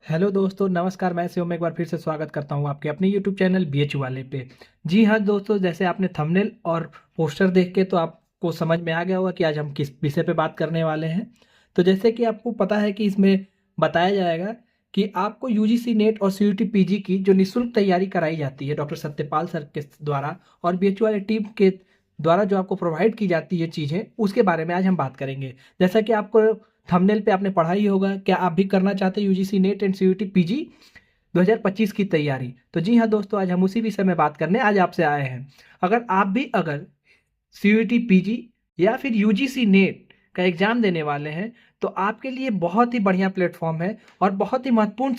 Hello दोस्तों, नमस्कार। मैं शिवम एक बार फिर से स्वागत करता हूं आपके अपने यूट्यूब चैनल बीएच वाले पे। जी हाँ दोस्तों, जैसे आपने थंबनेल और पोस्टर देख के तो आपको समझ में आ गया होगा कि आज हम किस विषय पे बात करने वाले हैं। तो जैसे कि आपको पता है कि इसमें बताया जाएगा कि आपको यूजीसी नेट और सीयूटी पीजी की जो निःशुल्क तैयारी कराई जाती है डॉक्टर सत्यपाल सर के द्वारा और बीएच वाले टीम के द्वारा जो आपको प्रोवाइड की जाती है चीज़ें, उसके बारे में आज हम बात करेंगे। जैसा कि आपको थंबनेल पे आपने पढ़ा ही होगा, क्या आप भी करना चाहते हैं UGC NET and CUET PG 2025 की तैयारी? तो जी हाँ दोस्तों, आज हम उसी विषय में बात करने आज आपसे आए हैं। अगर सीयूटी पीजी या फिर यूजीसी नेट का एग्जाम देने वाले हैं, तो आपके लिए बहुत ही बढ़िया प्लेटफॉर्म है और बहुत ही महत्वपूर्ण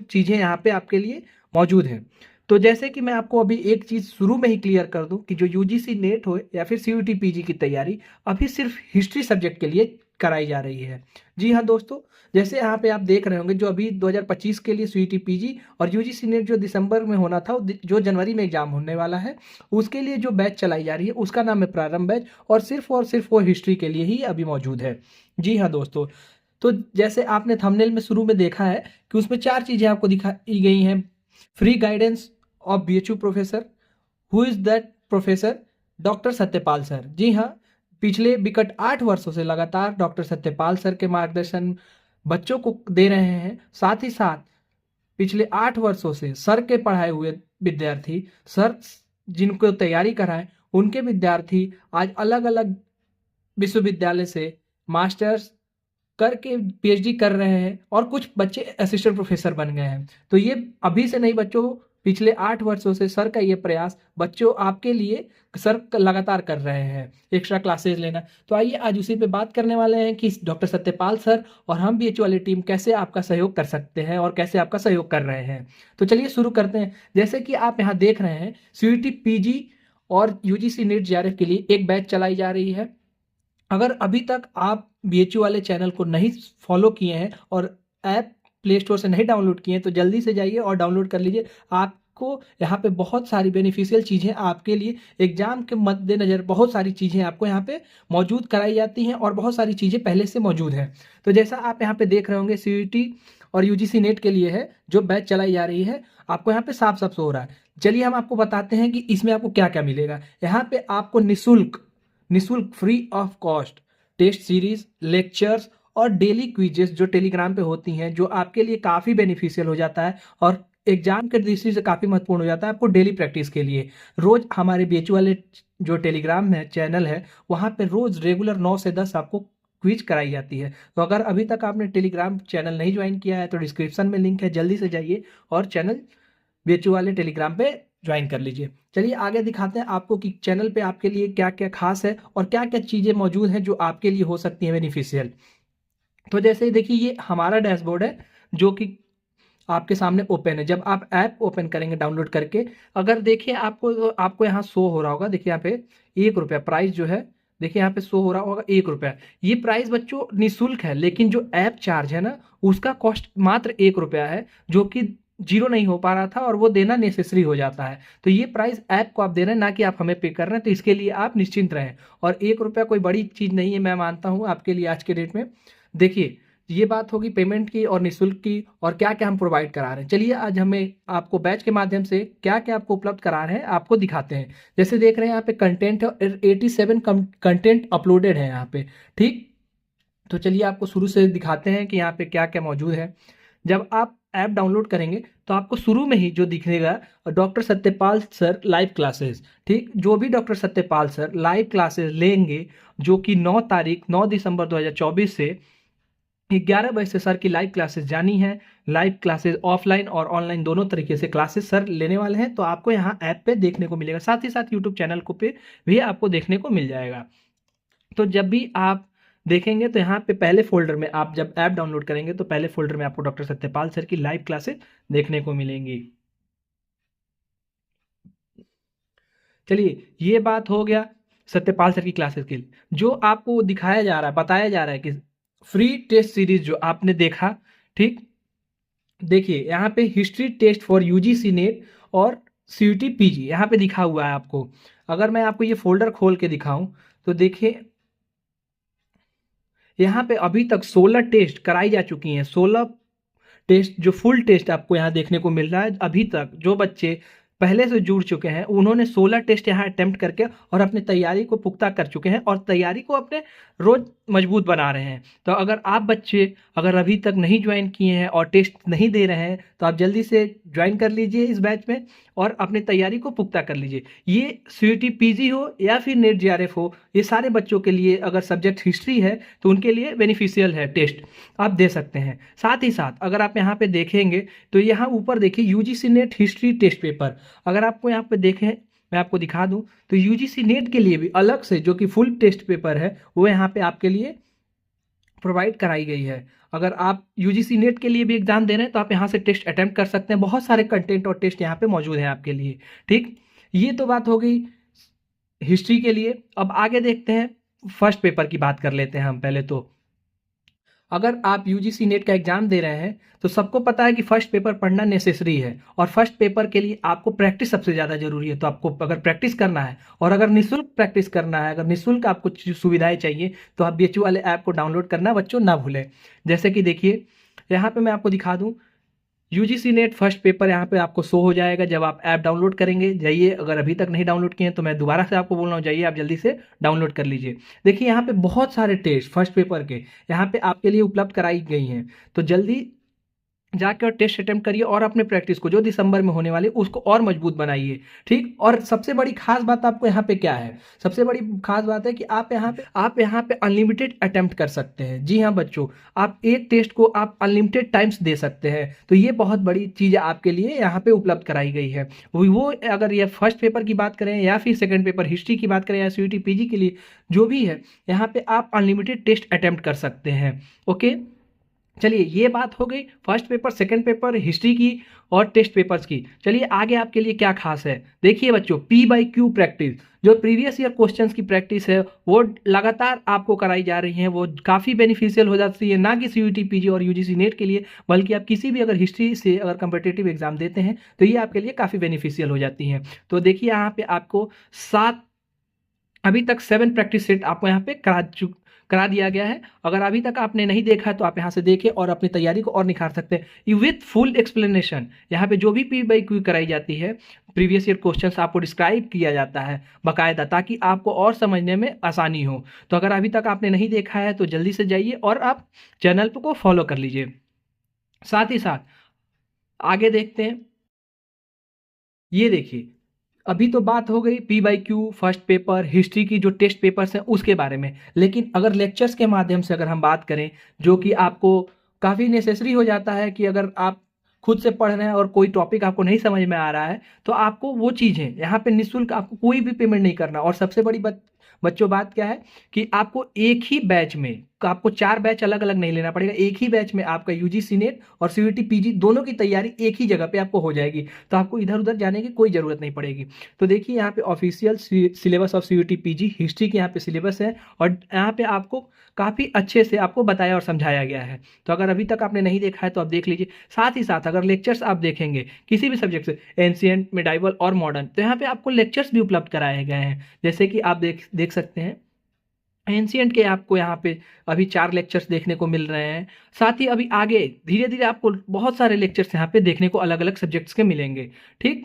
चीज़ें यहाँ पे आपके लिए मौजूद हैं। तो जैसे कि मैं आपको अभी एक चीज़ शुरू में ही क्लियर कर दूं कि जो यूजीसी नेट हो या फिर सीयूटी पीजी की तैयारी अभी सिर्फ हिस्ट्री सब्जेक्ट के लिए कराई जा रही है। जी हाँ दोस्तों, जैसे यहाँ पे आप देख रहे होंगे, जो अभी 2025 के लिए सीयूटी पीजी और यूजीसी नेट जो दिसंबर में होना था, जो जनवरी में एग्जाम होने वाला है, उसके लिए जो बैच चलाई जा रही है उसका नाम है प्रारंभ बैच और सिर्फ वो हिस्ट्री के लिए ही अभी मौजूद है। जी हाँ दोस्तों, तो जैसे आपने थंबनेल में शुरू में देखा है कि उसमें चार चीज़ें आपको दिखाई गई हैं। Free guidance of BHU professor. Who is that professor? Doctor Satyapal sir. जी हाँ, पिछले विगत 8 वर्षों से लगातार डॉक्टर सत्यपाल सर के मार्गदर्शन बच्चों को दे रहे हैं। साथ ही साथ पिछले 8 वर्षों से सर के पढ़ाए हुए विद्यार्थी, सर जिनको तैयारी कराए, उनके विद्यार्थी आज अलग अलग विश्वविद्यालय से मास्टर्स करके पीएचडी कर रहे हैं और कुछ बच्चे असिस्टेंट प्रोफेसर बन गए हैं। तो ये अभी से नहीं बच्चों, पिछले 8 वर्षों से सर का ये प्रयास बच्चों आपके लिए सर लगातार कर रहे हैं एक्स्ट्रा क्लासेस लेना। तो आइए आज उसी पे बात करने वाले हैं कि डॉक्टर सत्यपाल सर और हम बीएचयू वाली टीम कैसे आपका सहयोग कर सकते हैं और कैसे आपका सहयोग कर रहे हैं। तो चलिए शुरू करते हैं। जैसे कि आप यहाँ देख रहे हैं, सीयूटी पीजी और यूजीसी नीट जेआरएफ के लिए एक बैच चलाई जा रही है। अगर अभी तक आप बीएचयू वाले चैनल को नहीं फॉलो किए हैं और ऐप प्ले स्टोर से नहीं डाउनलोड किए हैं, तो जल्दी से जाइए और डाउनलोड कर लीजिए। आपको यहाँ पे बहुत सारी बेनिफिशियल चीज़ें आपके लिए एग्जाम के मद्देनज़र बहुत सारी चीज़ें आपको यहाँ पे मौजूद कराई जाती हैं और बहुत सारी चीज़ें पहले से मौजूद हैं। तो जैसा आप यहाँ पे देख रहे होंगे, सीयूटी और यूजीसी नेट के लिए है जो बैच चलाई जा रही है, आपको यहाँ पे साफ साफ हो रहा है। चलिए हम आपको बताते हैं कि इसमें आपको क्या क्या मिलेगा। यहाँ पे आपको निःशुल्क free of cost test series, lectures और डेली क्विजेस जो टेलीग्राम पे होती हैं, जो आपके लिए काफ़ी बेनिफिशियल हो जाता है और एग्जाम के दृष्टि से काफ़ी महत्वपूर्ण हो जाता है आपको डेली प्रैक्टिस के लिए। रोज हमारे बीएचयू वाले जो टेलीग्राम में चैनल है, वहाँ पे रोज रेगुलर 9 से 10 आपको क्विज कराई जाती है। तो अगर अभी तक आपने टेलीग्राम चैनल नहीं ज्वाइन किया है, तो डिस्क्रिप्शन में लिंक है, जल्दी से जाइए और चैनल बीएचयू वाले टेलीग्राम पे ज्वाइन कर लीजिए। चलिए आगे दिखाते हैं आपको कि चैनल पे आपके लिए क्या क्या खास है और क्या क्या चीज़ें मौजूद हैं जो आपके लिए हो सकती हैं बेनिफिशियल। तो जैसे ही देखिए, ये हमारा डैशबोर्ड है जो कि आपके सामने ओपन है। जब आप ऐप ओपन करेंगे डाउनलोड करके, अगर देखिए आपको यहाँ शो हो रहा होगा, देखिए यहाँ पे 1 रुपया प्राइस जो है, देखिए यहाँ पे शो हो रहा होगा 1 रुपया। ये प्राइस बच्चों निःशुल्क है, लेकिन जो ऐप चार्ज है ना, उसका कॉस्ट मात्र 1 रुपया है, जो कि जीरो नहीं हो पा रहा था और वो देना नेसेसरी हो जाता है। तो ये प्राइस ऐप को आप दे रहे हैं, ना कि आप हमें पे कर रहे हैं, तो इसके लिए आप निश्चिंत रहें। और 1 रुपया कोई बड़ी चीज़ नहीं है, मैं मानता हूँ आपके लिए आज के डेट में। देखिए, ये बात होगी पेमेंट की और निःशुल्क की और क्या क्या हम प्रोवाइड करा रहे हैं। चलिए आज हमें आपको बैच के माध्यम से क्या क्या आपको उपलब्ध करा रहे हैं आपको दिखाते हैं। जैसे देख रहे हैं यहाँ पे कंटेंट है, 87 कंटेंट अपलोडेड है यहाँ पे। ठीक, तो चलिए आपको शुरू से दिखाते हैं कि यहाँ पे क्या क्या मौजूद है। जब आप ऐप डाउनलोड करेंगे तो आपको शुरू में ही जो दिखेगा, doctor Satyapal sir live classes. ठीक, जो भी doctor Satyapal sir live classes लेंगे, जो कि 9 दिसंबर 2024 से 11 बजे से सर की लाइव क्लासेस जानी है। लाइव क्लासेस ऑफलाइन और ऑनलाइन दोनों तरीके से क्लासेस सर लेने वाले हैं, तो आपको यहाँ ऐप पे देखने को मिलेगा। साथ ही साथ यूट्यूब चैनल को पे भी आपको देखने को मिल जाएगा। तो जब भी आप देखेंगे तो यहाँ पे पहले फोल्डर में, आप जब ऐप डाउनलोड करेंगे तो पहले फोल्डर में आपको डॉक्टर सत्यपाल सर की लाइव क्लासेस देखने को मिलेंगी। चलिए, ये बात हो गया सत्यपाल सर की क्लासेस की। जो आपको दिखाया जा रहा है, बताया जा रहा है कि फ्री टेस्ट सीरीज जो आपने देखा, ठीक, देखिए यहाँ पे history test for UGC NET और सीयूटी पीजी यहाँ पे दिखा हुआ है आपको। अगर मैं आपको ये फोल्डर खोल के दिखाऊं तो देखिए, यहाँ पे अभी तक 16 टेस्ट कराई जा चुकी हैं। 16 टेस्ट, जो फुल टेस्ट आपको यहाँ देखने को मिल रहा है, अभी तक जो बच्चे पहले से जुड़ चुके हैं उन्होंने 16 टेस्ट यहाँ अटेम्प्ट करके और अपनी तैयारी को पुख्ता कर चुके हैं और तैयारी को अपने रोज मजबूत बना रहे हैं। तो अगर आप बच्चे अगर अभी तक नहीं ज्वाइन किए हैं और टेस्ट नहीं दे रहे हैं तो आप जल्दी से ज्वाइन कर लीजिए इस बैच में और अपनी तैयारी को पुख्ता कर लीजिए। ये सीयूटी पीजी हो या फिर नेट जेआरएफ हो, ये सारे बच्चों के लिए अगर सब्जेक्ट हिस्ट्री है तो उनके लिए बेनिफिशियल है, टेस्ट आप दे सकते हैं। साथ ही साथ अगर आप यहाँ पे देखेंगे तो यहाँ ऊपर देखिए UGC NET history test paper, अगर आपको यहाँ पे देखें मैं आपको दिखा दूं तो यूजीसी नेट के लिए भी अलग से जो कि फुल टेस्ट पेपर है वो यहाँ पे आपके लिए प्रोवाइड कराई गई है। अगर आप यूजीसी नेट के लिए भी एग्जाम दे रहे हैं तो आप यहाँ से टेस्ट अटेम्प्ट कर सकते हैं। बहुत सारे कंटेंट और टेस्ट यहाँ पे मौजूद हैं आपके लिए। ठीक, ये तो बात हो गई हिस्ट्री के लिए। अब आगे देखते हैं, फर्स्ट पेपर की बात कर लेते हैं हम पहले। तो अगर आप यूजीसी नेट का एग्जाम दे रहे हैं तो सबको पता है कि फर्स्ट पेपर पढ़ना नेसेसरी है और फर्स्ट पेपर के लिए आपको प्रैक्टिस सबसे ज़्यादा जरूरी है। तो आपको अगर प्रैक्टिस करना है और अगर निःशुल्क प्रैक्टिस करना है, अगर निःशुल्क आपको सुविधाएं चाहिए तो आप बीएचयू वाले ऐप को डाउनलोड करना बच्चों ना भूलें। जैसे कि देखिए यहाँ पे मैं आपको दिखा दूँ, यूजीसी नेट फर्स्ट पेपर यहाँ पे आपको शो हो जाएगा जब आप ऐप डाउनलोड करेंगे। जाइए, अगर अभी तक नहीं डाउनलोड किए हैं तो मैं दोबारा से आपको बोल रहा हूँ, जाइए आप जल्दी से डाउनलोड कर लीजिए। देखिए यहाँ पे बहुत सारे टेस्ट फर्स्ट पेपर के यहाँ पे आपके लिए उपलब्ध कराई गई हैं, तो जल्दी जाके और टेस्ट अटेम्प्ट करिए और अपने प्रैक्टिस को जो दिसंबर में होने वाली उसको और मजबूत बनाइए। ठीक, और सबसे बड़ी खास बात आपको यहाँ पे क्या है, सबसे बड़ी खास बात है कि आप यहाँ पे अनलिमिटेड अटेम्प्ट कर सकते हैं। जी हाँ बच्चों, आप एक टेस्ट को आप अनलिमिटेड टाइम्स दे सकते हैं। तो ये बहुत बड़ी चीज़ आपके लिए यहाँ पे उपलब्ध कराई गई है। वो अगर ये फर्स्ट पेपर की बात करें या फिर सेकेंड पेपर हिस्ट्री की बात करें या सीयूटी पीजी के लिए जो भी है, यहाँ पे आप अनलिमिटेड टेस्ट अटेम्प्ट कर सकते हैं। ओके, चलिए ये बात हो गई first paper second paper history की और टेस्ट पेपर्स की। चलिए आगे आपके लिए क्या खास है, देखिए बच्चों P/Q प्रैक्टिस, जो प्रीवियस ईयर क्वेश्चंस की प्रैक्टिस है वो लगातार आपको कराई जा रही है। वो काफ़ी बेनिफिशियल हो जाती है, ना कि सीयूटी पीजी और यूजीसी नेट के लिए, बल्कि आप किसी भी अगर हिस्ट्री से अगर कंपिटिटिव एग्जाम देते हैं तो ये आपके लिए काफ़ी बेनिफिशियल हो जाती हैं। तो देखिए यहाँ पे आपको 7 अभी तक 7 प्रैक्टिस सेट आपको यहाँ पे करा दिया गया है। अगर अभी तक आपने नहीं देखा है तो आप यहाँ से देखें और अपनी तैयारी को और निखार सकते हैं विथ फुल एक्सप्लेनेशन। यहाँ पे जो भी P/Q कराई जाती है, प्रीवियस ईयर क्वेश्चंस आपको डिस्क्राइब किया जाता है बाकायदा, ताकि आपको और समझने में आसानी हो। तो अगर अभी तक आपने नहीं देखा है तो जल्दी से जाइए और आप चैनल को फॉलो कर लीजिए। साथ ही साथ आगे देखते हैं, ये देखिए अभी तो बात हो गई P/Q फर्स्ट पेपर हिस्ट्री की जो टेस्ट पेपर्स हैं उसके बारे में, लेकिन अगर लेक्चर्स के माध्यम से अगर हम बात करें जो कि आपको काफ़ी नेसेसरी हो जाता है कि अगर आप खुद से पढ़ रहे हैं और कोई टॉपिक आपको नहीं समझ में आ रहा है तो आपको वो चीज़ें यहाँ पे निःशुल्क, आपको कोई भी पेमेंट नहीं करना। और सबसे बड़ी बच्चों बात क्या है कि आपको एक ही बैच में, आपको 4 बैच अलग अलग नहीं लेना पड़ेगा, एक ही बैच में आपका यूजीसी नेट और सीयूटी पीजी दोनों की तैयारी एक ही जगह पे आपको हो जाएगी। तो आपको इधर उधर जाने की कोई ज़रूरत नहीं पड़ेगी। तो देखिए यहाँ पे official syllabus of CUET PG history के यहाँ पे सिलेबस है और यहाँ पे आपको काफ़ी अच्छे से आपको बताया और समझाया गया है। तो अगर अभी तक आपने नहीं देखा है तो आप देख लीजिए। साथ ही साथ अगर लेक्चर्स आप देखेंगे किसी भी सब्जेक्ट से, एंशिएंट, मिडाइवल और मॉडर्न, तो यहाँ पे आपको लेक्चर्स भी उपलब्ध कराए गए हैं। जैसे कि आप देख सकते हैं एंशिएंट के आपको यहाँ पे अभी 4 लेक्चर्स देखने को मिल रहे हैं। साथ ही अभी आगे धीरे धीरे आपको बहुत सारे लेक्चर्स यहाँ पे देखने को अलग अलग सब्जेक्ट्स के मिलेंगे। ठीक,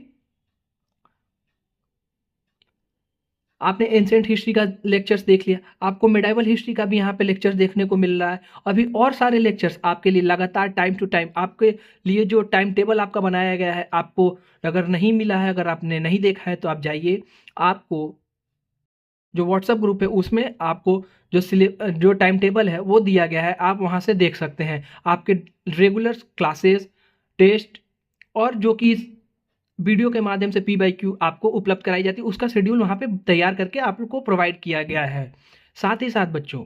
आपने एंशिएंट हिस्ट्री का लेक्चर्स देख लिया, आपको मिडाइवल हिस्ट्री का भी यहाँ पे लेक्चर्स देखने को मिल रहा है। अभी और सारे लेक्चर्स आपके लिए लगातार टाइम टू टाइम आपके लिए जो टाइम टेबल आपका बनाया गया है, आपको अगर नहीं मिला है, अगर आपने नहीं देखा है तो आप जाइए, आपको जो व्हाट्सएप ग्रुप है उसमें आपको जो टाइम टेबल है वो दिया गया है, आप वहाँ से देख सकते हैं। आपके रेगुलर क्लासेस, टेस्ट और जो कि वीडियो के माध्यम से P/Q आपको उपलब्ध कराई जाती है, उसका शेड्यूल वहाँ पे तैयार करके आप लोग को प्रोवाइड किया गया है। साथ ही साथ बच्चों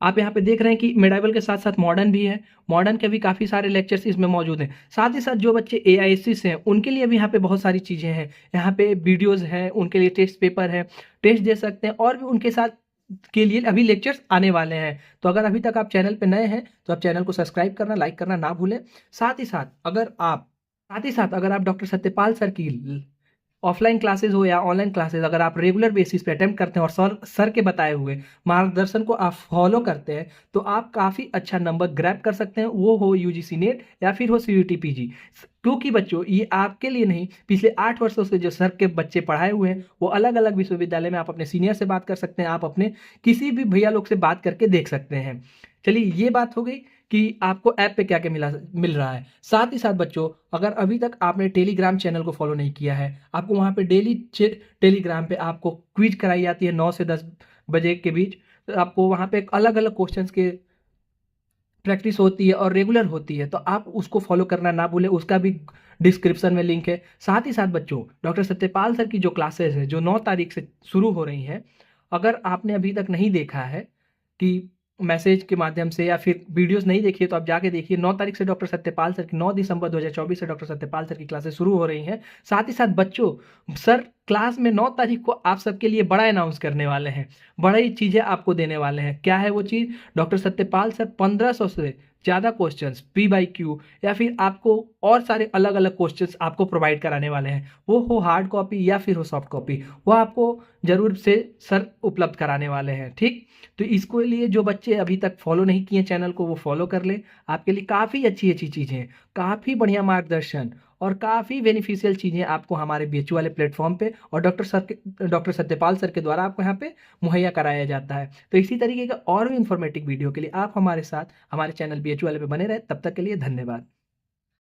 आप यहाँ पे देख रहे हैं कि मेडाइवल के साथ साथ मॉडर्न भी है, मॉडर्न के भी काफ़ी सारे लेक्चर्स इसमें मौजूद हैं। साथ ही साथ जो बच्चे AISC से हैं उनके लिए भी यहाँ पे बहुत सारी चीज़ें हैं, यहाँ पे वीडियोज़ हैं, उनके लिए टेस्ट पेपर है, टेस्ट दे सकते हैं और भी उनके साथ के लिए अभी लेक्चर्स आने वाले हैं। तो अगर अभी तक आप चैनल पे नए हैं तो आप चैनल को सब्सक्राइब करना, लाइक करना ना भूलें। साथ ही साथ अगर आप डॉक्टर सत्यपाल सर की ऑफलाइन क्लासेस हो या ऑनलाइन क्लासेस, अगर आप रेगुलर बेसिस पे अटेम्प्ट करते हैं और सर के बताए हुए मार्गदर्शन को आप फॉलो करते हैं तो आप काफ़ी अच्छा नंबर ग्रैब कर सकते हैं, वो हो यूजीसी नेट या फिर हो सीयूटी पीजी। क्योंकि बच्चों ये आपके लिए नहीं, पिछले 8 वर्षों से जो सर के बच्चे पढ़ाए हुए हैं वो अलग अलग विश्वविद्यालय में आप अपने सीनियर से बात कर सकते हैं, आप अपने किसी भी भैया लोग से बात करके देख सकते हैं। चलिए ये बात हो गई कि आपको ऐप पे क्या क्या मिल रहा है। साथ ही साथ बच्चों, अगर अभी तक आपने टेलीग्राम चैनल को फॉलो नहीं किया है, आपको वहाँ पे डेली टेलीग्राम पे आपको क्विज कराई जाती है 9 से 10 बजे के बीच। तो आपको वहाँ पे अलग अलग क्वेश्चंस के प्रैक्टिस होती है और रेगुलर होती है, तो आप उसको फॉलो करना ना भूलें, उसका भी डिस्क्रिप्शन में लिंक है। साथ ही साथ बच्चों, डॉक्टर सत्यपाल सर की जो क्लासेस है जो 9 तारीख से शुरू हो रही हैं, अगर आपने अभी तक नहीं देखा है कि मैसेज के माध्यम से या फिर वीडियोस नहीं देखी है तो आप जाके देखिए। 9 तारीख से डॉक्टर सत्यपाल सर की 9 दिसंबर 2024 से डॉक्टर सत्यपाल सर की क्लासेस शुरू हो रही हैं। साथ ही साथ बच्चों, सर क्लास में 9 तारीख को आप सबके लिए बड़ा अनाउंस करने वाले हैं, बड़ी चीज़ें आपको देने वाले हैं। क्या है वो चीज़? डॉक्टर सत्यपाल सर 1500 से ज़्यादा क्वेश्चंस पी बाई क्यू या फिर आपको और सारे अलग अलग क्वेश्चंस आपको प्रोवाइड कराने वाले हैं, वो हो हार्ड कॉपी या फिर हो सॉफ्ट कॉपी, वो आपको जरूर से सर उपलब्ध कराने वाले हैं। ठीक, तो इसको लिए जो बच्चे अभी तक फॉलो नहीं किए चैनल को वो फॉलो कर ले। आपके लिए काफ़ी अच्छी अच्छी चीज़ें हैं, काफ़ी बढ़िया मार्गदर्शन और काफ़ी बेनिफिशियल चीज़ें आपको हमारे बीएचयू वाले प्लेटफॉर्म पे और डॉक्टर सत्यपाल सर के द्वारा आपको यहाँ पे मुहैया कराया जाता है। तो इसी तरीके का और भी इंफॉर्मेटिव वीडियो के लिए आप हमारे साथ हमारे चैनल बीएचयू वाले पे बने रहे। तब तक के लिए धन्यवाद।